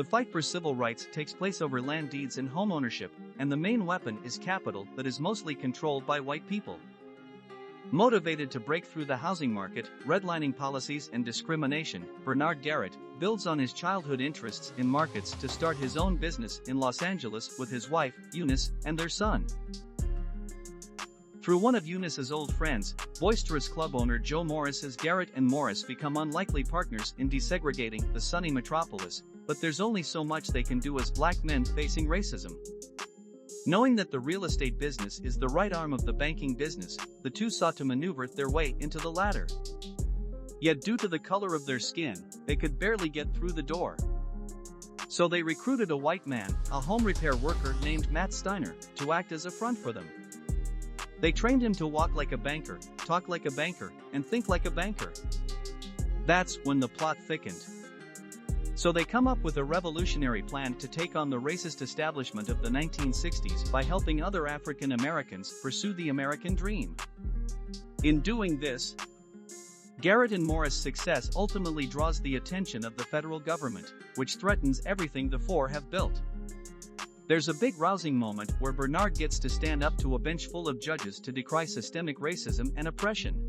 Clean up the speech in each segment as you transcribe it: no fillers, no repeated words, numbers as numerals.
The fight for civil rights takes place over land deeds and home ownership, and the main weapon is capital that is mostly controlled by white people. Motivated to break through the housing market, redlining policies and discrimination, Bernard Garrett builds on his childhood interests in markets to start his own business in Los Angeles with his wife, Eunice, and their son. Through one of Eunice's old friends, boisterous club owner Joe Morris, Garrett and Morris become unlikely partners in desegregating the sunny metropolis, but there's only so much they can do as black men facing racism. Knowing that the real estate business is the right arm of the banking business, the two sought to maneuver their way into the latter. Yet due to the color of their skin, they could barely get through the door. So they recruited a white man, a home repair worker named Matt Steiner, to act as a front for them. They trained him to walk like a banker, talk like a banker, and think like a banker. That's when the plot thickened. So they come up with a revolutionary plan to take on the racist establishment of the 1960s by helping other African Americans pursue the American dream. In doing this, Garrett and Morris' success ultimately draws the attention of the federal government, which threatens everything the four have built. There's a big rousing moment where Bernard gets to stand up to a bench full of judges to decry systemic racism and oppression.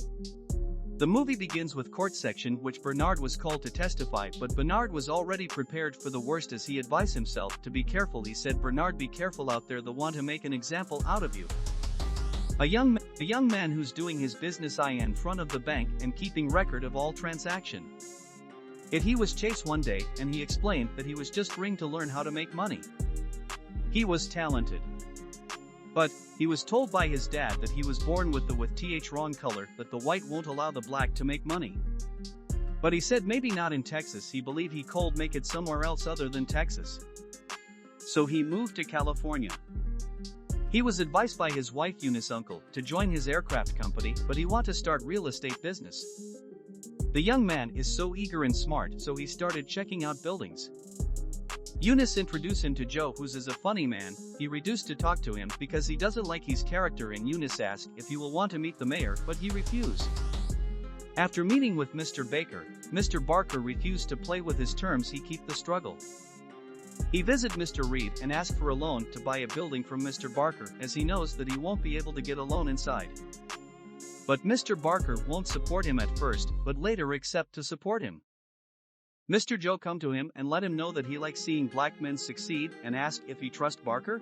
The movie begins with court section which Bernard was called to testify, but Bernard was already prepared for the worst as he advised himself to be careful. He said, "Bernard, be careful out there, they want to make an example out of you. A young man who's doing his business in front of the bank and keeping record of all transaction." Yet he was chased one day and he explained that he was just trying to learn how to make money. He was talented. But he was told by his dad that he was born with the wrong color, that the white won't allow the black to make money. But he said maybe not in Texas, he believed he could make it somewhere else other than Texas. So he moved to California. He was advised by his wife Eunice's uncle to join his aircraft company, but he wanted to start real estate business. The young man is so eager and smart, so he started checking out buildings. Eunice introduced him to Joe, who's a funny man. He reduced to talk to him because he doesn't like his character, and Eunice asked if he will want to meet the mayor, but he refused. After meeting with Mr. Baker, Mr. Barker refused to play with his terms. He kept the struggle. He visited Mr. Reed and asked for a loan to buy a building from Mr. Barker, as he knows that he won't be able to get a loan inside. But Mr. Barker won't support him at first, but later accept to support him. Mr. Joe come to him and let him know that he likes seeing black men succeed and asked if he trust Barker.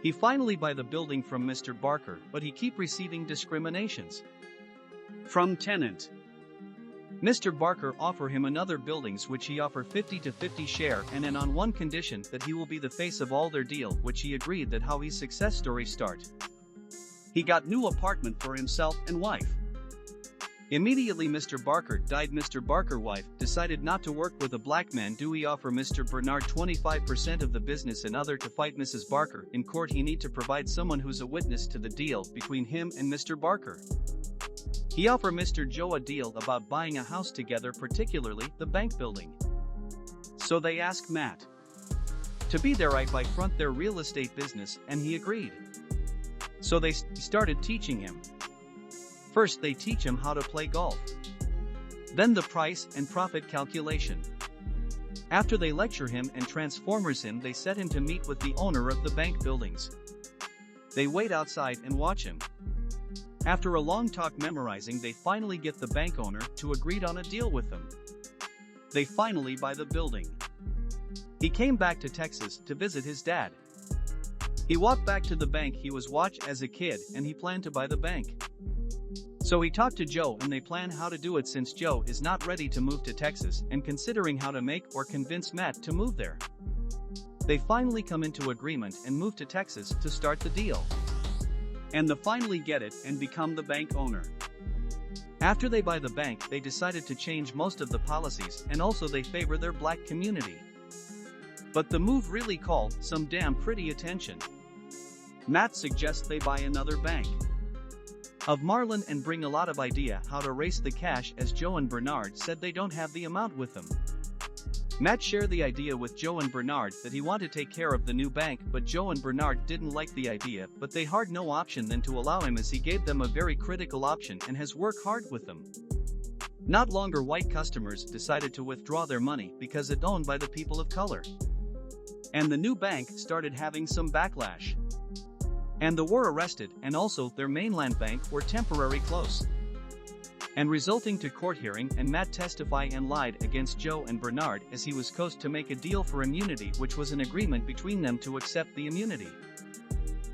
He finally buy the building from Mr. Barker, but he keep receiving discriminations from tenant. Mr. Barker offer him another buildings which he offer 50-50 share, and then on one condition that he will be the face of all their deal, which he agreed. That how his success story start. He got new apartment for himself and wife. Immediately Mr. Barker died. Mr. Barker wife decided not to work with a black man. Do he offer Mr. Bernard 25% of the business and other to fight Mrs. Barker in court. He need to provide someone who's a witness to the deal between him and Mr. Barker. He offer Mr. Joe a deal about buying a house together, particularly the bank building. So they asked Matt to be there by front their real estate business, and he agreed. So they started teaching him. First they teach him how to play golf. Then the price and profit calculation. After they lecture him and transformers him, they set him to meet with the owner of the bank buildings. They wait outside and watch him. After a long talk memorizing, they finally get the bank owner to agree on a deal with them. They finally buy the building. He came back to Texas to visit his dad. He walked back to the bank he was watched as a kid, and he planned to buy the bank. So he talked to Joe and they plan how to do it, since Joe is not ready to move to Texas and considering how to make or convince Matt to move there. They finally come into agreement and move to Texas to start the deal. And they finally get it and become the bank owner. After they buy the bank, they decided to change most of the policies, and also they favor their black community. But the move really called some damn pretty attention. Matt suggests they buy another bank of Marlin and bring a lot of idea how to raise the cash, as Joe and Bernard said they don't have the amount with them. Matt shared the idea with Joe and Bernard that he wanted to take care of the new bank, but Joe and Bernard didn't like the idea, but they had no option than to allow him, as he gave them a very critical option and has worked hard with them. Not longer white customers decided to withdraw their money because it's owned by the people of color. And the new bank started having some backlash. And they were arrested, and also their mainland bank were temporarily closed. And resulting to court hearing, and Matt testify and lied against Joe and Bernard as he was coached to make a deal for immunity, which was an agreement between them to accept the immunity.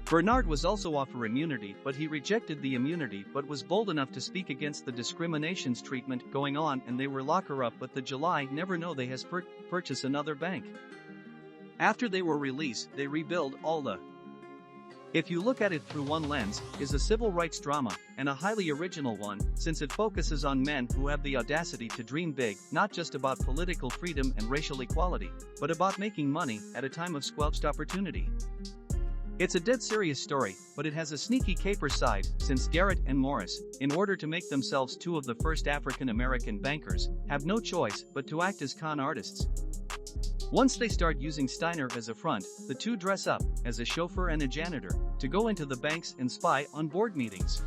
Bernard was also offered immunity, but he rejected the immunity but was bold enough to speak against the discriminations treatment going on, and they were lock her up, but the July never know they has purchased another bank. After they were released, they rebuild all the. If you look at it through one lens, is a civil rights drama, and a highly original one, since it focuses on men who have the audacity to dream big, not just about political freedom and racial equality, but about making money at a time of squelched opportunity. It's a dead serious story, but it has a sneaky caper side, since Garrett and Morris, in order to make themselves two of the first African American bankers, have no choice but to act as con artists. Once they start using Steiner as a front, the two dress up as a chauffeur and a janitor to go into the banks and spy on board meetings.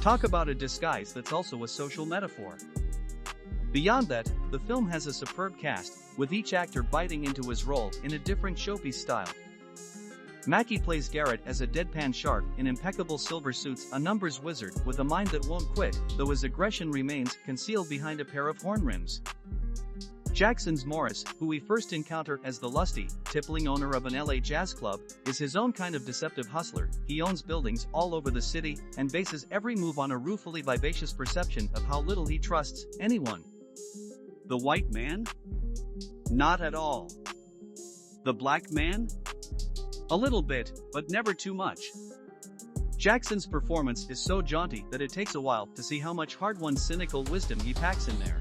Talk about a disguise that's also a social metaphor. Beyond that, the film has a superb cast, with each actor biting into his role in a different showpiece style. Mackie plays Garrett as a deadpan shark in impeccable silver suits, a numbers wizard with a mind that won't quit, though his aggression remains concealed behind a pair of horn rims. Jackson's Morris, who we first encounter as the lusty, tippling owner of an LA jazz club, is his own kind of deceptive hustler. He owns buildings all over the city and bases every move on a ruefully vivacious perception of how little he trusts anyone. The white man? Not at all. The black man? A little bit, but never too much. Jackson's performance is so jaunty that it takes a while to see how much hard-won cynical wisdom he packs in there.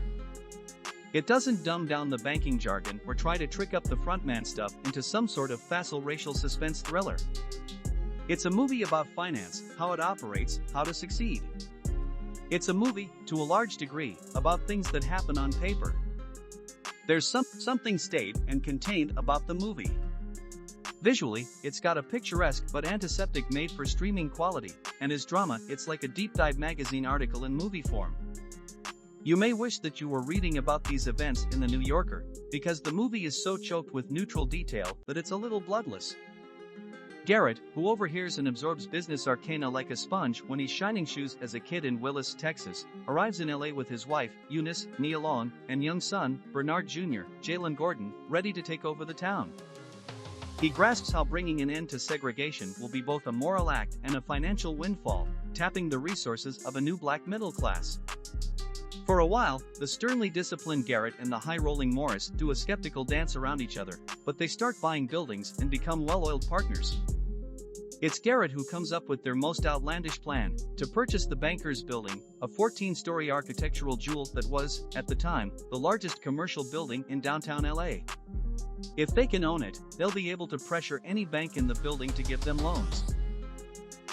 It doesn't dumb down the banking jargon or try to trick up the frontman stuff into some sort of facile racial suspense thriller. It's a movie about finance, how it operates, how to succeed. It's a movie, to a large degree, about things that happen on paper. There's something staid and contained about the movie. Visually, it's got a picturesque but antiseptic made-for-streaming quality, and as drama, it's like a deep-dive magazine article in movie form. You may wish that you were reading about these events in the New Yorker, because the movie is so choked with neutral detail that it's a little bloodless. Garrett, who overhears and absorbs business arcana like a sponge when he's shining shoes as a kid in Willis, Texas, arrives in LA with his wife, Eunice, Nia Long, and young son, Bernard Jr., Jalen Gordon, ready to take over the town. He grasps how bringing an end to segregation will be both a moral act and a financial windfall, tapping the resources of a new black middle class. For a while, the sternly disciplined Garrett and the high-rolling Morris do a skeptical dance around each other, but they start buying buildings and become well-oiled partners. It's Garrett who comes up with their most outlandish plan, to purchase the Bankers Building, a 14-story architectural jewel that was, at the time, the largest commercial building in downtown LA. If they can own it, they'll be able to pressure any bank in the building to give them loans.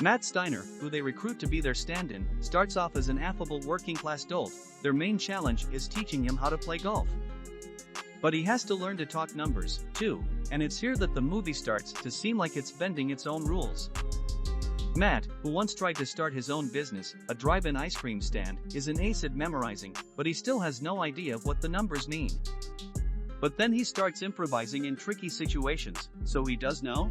Matt Steiner, who they recruit to be their stand-in, starts off as an affable working-class dolt. Their main challenge is teaching him how to play golf. But he has to learn to talk numbers, too, and it's here that the movie starts to seem like it's bending its own rules. Matt, who once tried to start his own business, a drive-in ice cream stand, is an ace at memorizing, but he still has no idea what the numbers mean. But then he starts improvising in tricky situations, so he does know?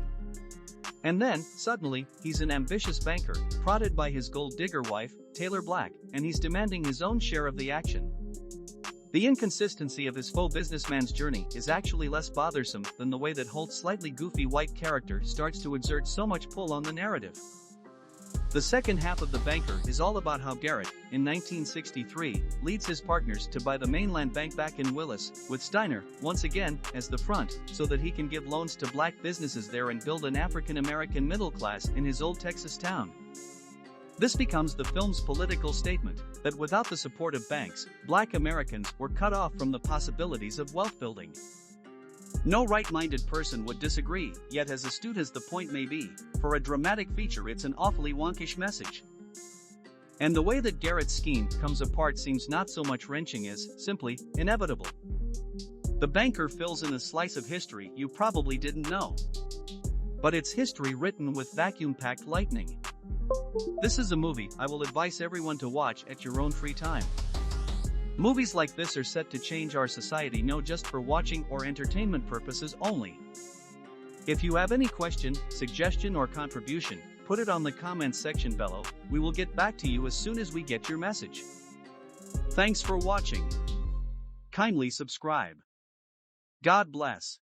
And then, suddenly, he's an ambitious banker, prodded by his gold-digger wife, Taylor Black, and he's demanding his own share of the action. The inconsistency of his faux businessman's journey is actually less bothersome than the way that Holt's slightly goofy white character starts to exert so much pull on the narrative. The second half of The Banker is all about how Garrett, in 1963, leads his partners to buy the mainland bank back in Willis, with Steiner, once again, as the front, so that he can give loans to black businesses there and build an African-American middle class in his old Texas town. This becomes the film's political statement, that without the support of banks, black Americans were cut off from the possibilities of wealth building. No right-minded person would disagree, yet as astute as the point may be, for a dramatic feature it's an awfully wonkish message. And the way that Garrett's scheme comes apart seems not so much wrenching as, simply, inevitable. The Banker fills in a slice of history you probably didn't know. But it's history written with vacuum-packed lightning. This is a movie I will advise everyone to watch at your own free time. Movies like this are set to change our society, not just for watching or entertainment purposes only. If you have any question, suggestion or contribution, put it on the comments section below. We will get back to you as soon as we get your message. Thanks for watching. Kindly subscribe. God bless.